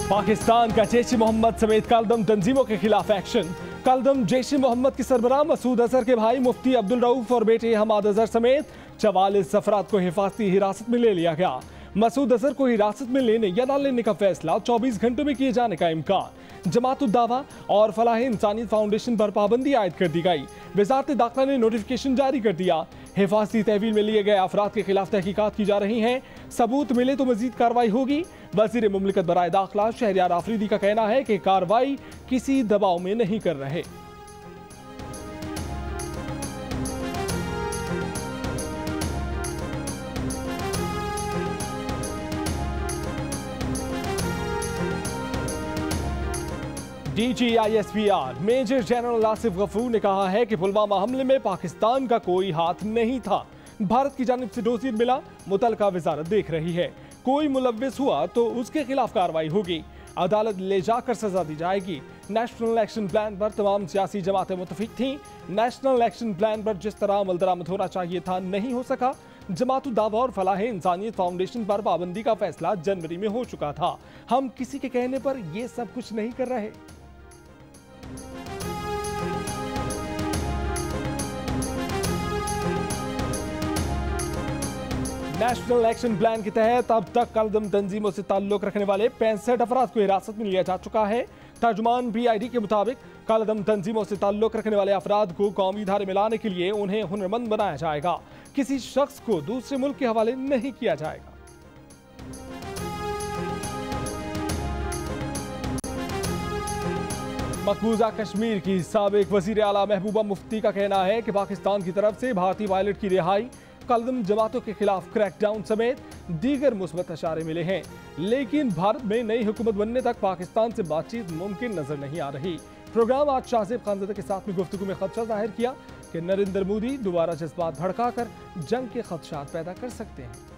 पाकिस्तान का जैश-ए-मोहम्मद समेत कलदम तंजीमों के खिलाफ एक्शन। कलदम जैश-ए-मोहम्मद के सरबराह मसूद अजहर के भाई मुफ्ती अब्दुल रऊफ और बेटे हमाद अजहर समेत 44 अफराद को हिफाजती हिरासत में ले लिया गया। मसूद अजहर को हिरासत में लेने या न लेने का फैसला 24 घंटों में किए जाने का इम्कान। जमात-उद-दावा और फलाह-ए-इंसानियत फाउंडेशन पर पाबंदी आयद कर दी गई। वजारत दाखिला ने नोटिफिकेशन जारी कर दिया। हिफाजती तहवील में लिए गए अफराद के खिलाफ तहकीकात की जा रही हैं। सबूत मिले तो मजीद कार्रवाई होगी। वजीर मुमलिकत बराए दाखिला शहरियार आफरीदी का कहना है कि कार्रवाई किसी दबाव में नहीं कर रहे। DGISPR major general Asif Ghafoor ने कहा है कि पुलवामा हमले में पाकिस्तान का कोई हाथ नहीं था। भारत की जानिब से डोसियर मिला, मुतलका वजारत देख रही है। कोई मुलव्विस हुआ तो उसके खिलाफ कार्रवाई होगी। अदालत ले जाकर सजा दी जाएगी। नेशनल एक्शन प्लान पर तमाम सियासी जमातें मुतफिक थीं। नेशनल एक्शन प्लान पर जिस तरह अमल दरामद होना चाहिए था नहीं हो सका। जमात-उद-दावा और फलाह-ए-इंसानियत फाउंडेशन पर पाबंदी का फैसला जनवरी में हो चुका था। हम किसी के कहने पर यह सब कुछ नहीं कर रहे। नेशनल एक्शन प्लान के तहत अब तक कलदम तंजीमों से ताल्लुक रखने वाले 65 अफराद को हिरासत में लिया जा चुका है। तर्जुमान PID के मुताबिक कलदम तंजीमों से ताल्लुक रखने वाले अफराद को कौमी धारे में लाने के लिए उन्हें हुनरमंद बनाया जाएगा। किसी शख्स को दूसरे मुल्क के हवाले नहीं किया जाएगा। मकबूजा कश्मीर की साबिक वजीर आला महबूबा मुफ्ती का कहना है कि पाकिस्तान की तरफ से भारतीय पायलट की रिहाई, कलदम जमातों के खिलाफ क्रैकडाउन समेत दीगर मुस्बत इशारे मिले हैं, लेकिन भारत में नई हुकूमत बनने तक पाकिस्तान से बातचीत मुमकिन नजर नहीं आ रही। प्रोग्राम आज शाहजेब खानज़ादा के साथ में गुफ्तगू में खदशा जाहिर किया कि नरेंद्र मोदी दोबारा जज्बात भड़काकर जंग के खदशात पैदा कर सकते हैं।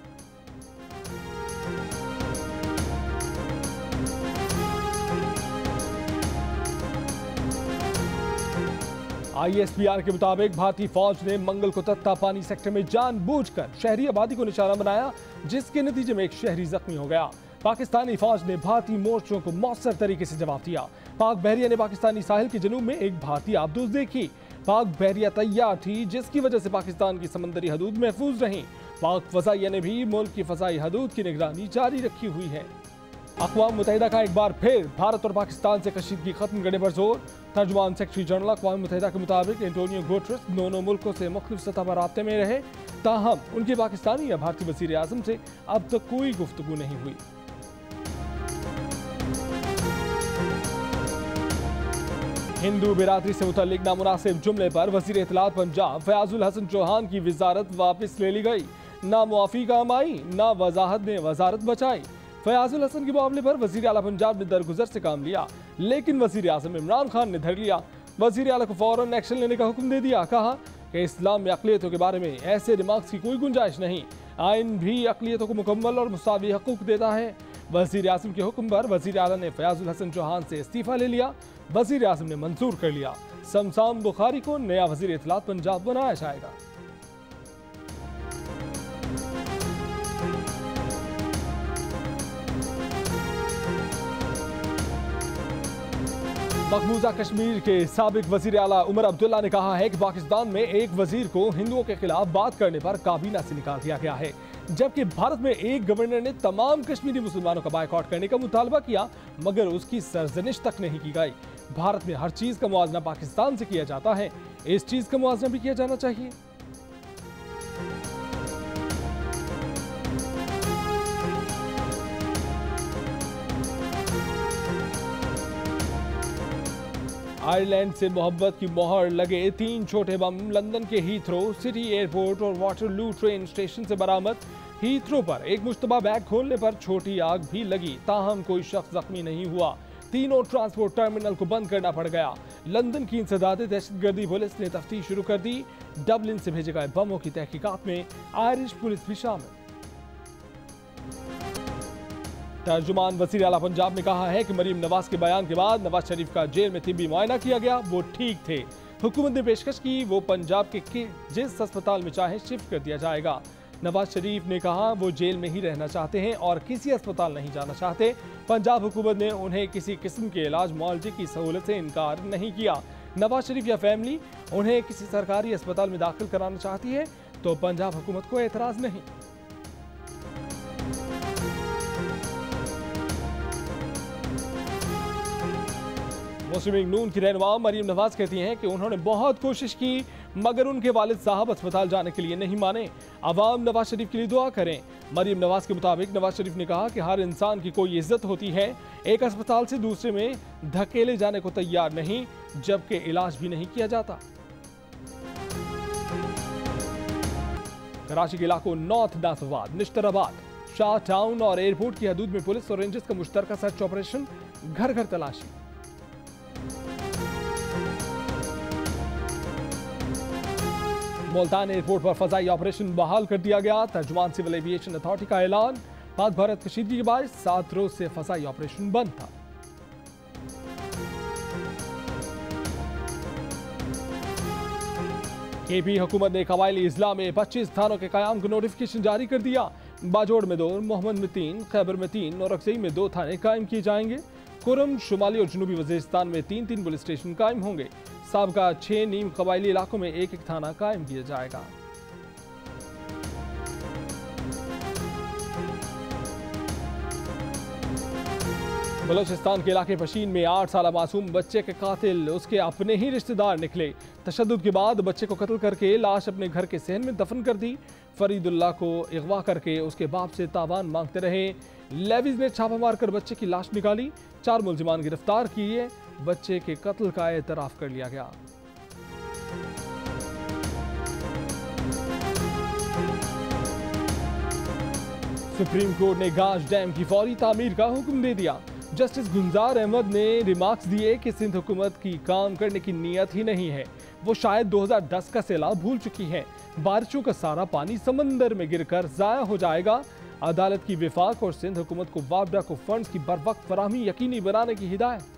ISPR के मुताबिक भारतीय फौज ने मंगल को तख्ता पानी सेक्टर में जानबूझकर शहरी आबादी को निशाना बनाया, जिसके नतीजे में एक शहरी जख्मी हो गया। पाकिस्तानी फौज ने भारतीय मोर्चों को मौसर तरीके से जवाब दिया। पाक बहरिया ने पाकिस्तानी साहिल के जनूब में एक भारतीय आबदोज देखी। पाक बहरिया तैयार थी, जिसकी वजह से पाकिस्तान की समंदरी हदूद महफूज रही। पाक फजाइया ने भी मुल्क की फजाई हदूद की निगरानी जारी रखी हुई है। अक़वाम मुत्तहिदा का एक बार फिर भारत और पाकिस्तान से कशीदगी खत्म करने पर जोर। तर्जुमान सेक्रेटरी जनरल अक़वाम मुत्तहिदा के मुताबिक एंटोनियो गुटेरेस दोनों मुल्कों से मुख्तलिफ सतह पर राब्ते में रहे, ताहम उनके पाकिस्तानी या भारतीय वज़ीर आज़म से अब तक कोई गुफ्तगू नहीं हुई। हिंदू बिरादरी से मुतल्लिक नामुनासिब जुमले पर वज़ीर इत्तलात पंजाब फयाजुल हसन चौहान की वजारत वापस ले ली गई। ना मुआफ़ी काम आई, ना वजाहत ने वजारत बचाई। फयाजुल हसन के मामले पर वज़ीर आला पंजाब ने दरगुजर से काम लिया, लेकिन वज़ीर आज़म इमरान खान ने धर लिया। वज़ीर आला को फौरन एक्शन लेने का हुक्म दे दिया। कहा कि इस्लाम में अक़लियतों के बारे में ऐसे रिमार्क्स की कोई गुंजाइश नहीं। आइन भी अक़लियतों को मुकम्मल और मुसावी हकूक़ देता है। वज़ीर आज़म के हुक्म पर वज़ीर आला ने फयाजुल हसन चौहान से इस्तीफ़ा ले लिया। वज़ीर आज़म ने मंजूर कर लिया। शमशान बुखारी को नया वज़ीर इत्तलात पंजाब बनाया जाएगा। मकबूजा कश्मीर के साबिक वज़ीर आला उमर अब्दुल्ला ने कहा है कि पाकिस्तान में एक वज़ीर को हिंदुओं के खिलाफ बात करने पर काबीना से निकाल दिया गया है, जबकि भारत में एक गवर्नर ने तमाम कश्मीरी मुसलमानों का बायकॉट करने का मुतालबा किया, मगर उसकी सरजनिश तक नहीं की गई। भारत में हर चीज़ का मुआवजा पाकिस्तान से किया जाता है, इस चीज़ का मुआवजा भी किया जाना चाहिए। आयरलैंड से मोहब्बत की मोहर लगे 3 छोटे बम लंदन के हीथ्रो सिटी एयरपोर्ट और वाटरलू ट्रेन स्टेशन से बरामद। हीथ्रो पर एक मुश्तबा बैग खोलने पर छोटी आग भी लगी, ताहम कोई शख्स जख्मी नहीं हुआ। तीनों ट्रांसपोर्ट टर्मिनल को बंद करना पड़ गया। लंदन की इंसदादे दहशतगर्दी पुलिस ने तफ्तीश शुरू कर दी। डबलिन से भेजे गए बमों की तहकीकात में आयरिश पुलिस भी शामिल। तर्जुमान वज़ीर आला पंजाब ने कहा है कि मरीम नवाज के बयान के बाद नवाज शरीफ का जेल में तिब्बी मुआयना किया गया, वो ठीक थे। हुकूमत ने पेशकश की वो पंजाब के जिस अस्पताल में चाहे शिफ्ट कर दिया जाएगा। नवाज शरीफ ने कहा वो जेल में ही रहना चाहते हैं और किसी अस्पताल नहीं जाना चाहते। पंजाब हुकूमत ने उन्हें किसी किस्म के इलाज मुआवजे की सहूलत से इनकार नहीं किया। नवाज शरीफ या फैमिली उन्हें किसी सरकारी अस्पताल में दाखिल कराना चाहती है तो पंजाब हुकूमत को एतराज नहीं। मुस्लिम लीग नून की रहनुमा मरीम नवाज कहती हैं कि उन्होंने बहुत कोशिश की मगर उनके वालिद साहब अस्पताल जाने के लिए नहीं माने। अवाम नवाज शरीफ के लिए दुआ करें। मरीम नवाज के मुताबिक नवाज शरीफ ने कहा कि हर इंसान की कोई इज्जत होती है, एक अस्पताल से दूसरे में धकेले जाने को तैयार नहीं जबकि इलाज भी नहीं किया जाता। कराची के इलाकों नॉर्थ नाफाबाद, निश्तराबाद, शाह टाउन और एयरपोर्ट की हदूद में पुलिस और रेंजर्स का मुश्तरका सर्च ऑपरेशन, घर घर तलाशी। मुल्तान एयरपोर्ट पर फजाई ऑपरेशन बहाल कर दिया गया। तर्जुमान सिविल एविएशन अथॉरिटी का ऐलान, पाक भारत कशीदगी के बाद 7 रोज से फजाई ऑपरेशन बंद था। केपी हुकूमत ने कबायली इजला में 25 थानों के कयाम को नोटिफिकेशन जारी कर दिया। बाजोड़ में 2, मोहम्मद में 3, खैबर में 3 और अक्सई में 2 थाने कायम किए जाएंगे। कुरम, शुमाली और जनूबी वजीरिस्तान में 3-3 पुलिस स्टेशन कायम होंगे। साबका 6 नीम कबायली इलाकों में 1-1 थाना कायम किया जाएगा। बलोचिस्तान के इलाके पशीन में 8 साल मासूम बच्चे के कातिल उसके अपने ही रिश्तेदार निकले। तशद्दुद के बाद बच्चे को कत्ल करके लाश अपने घर के सहन में दफन कर दी। फरीदुल्लाह को अगवा करके उसके बाप से तावान मांगते रहे। लेविज ने छापा मारकर बच्चे की लाश निकाली। 4 मुल्जिमान गिरफ्तार किए। बच्चे के कत्ल का एतराफ कर लिया गया। सुप्रीम कोर्ट ने गाज डैम की फौरी तामीर का हुक्म दे दिया। जस्टिस गुलजार अहमद ने रिमार्क्स दिए कि सिंध हुकूमत की काम करने की नीयत ही नहीं है। वो शायद 2010 का सैलाब भूल चुकी है। बारिशों का सारा पानी समंदर में गिरकर जाया हो जाएगा। अदालत की विफाक और सिंध हुकूमत को वापडा को फंड्स की बरवक्त फराहमी यकीनी बनाने की हिदायत।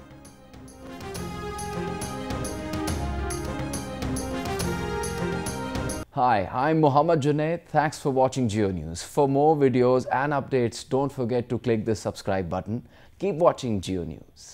Hi, I'm Mohammad Junaid. Thanks for watching Geo News. For more videos and updates, don't forget to click the subscribe button. Keep watching Geo News.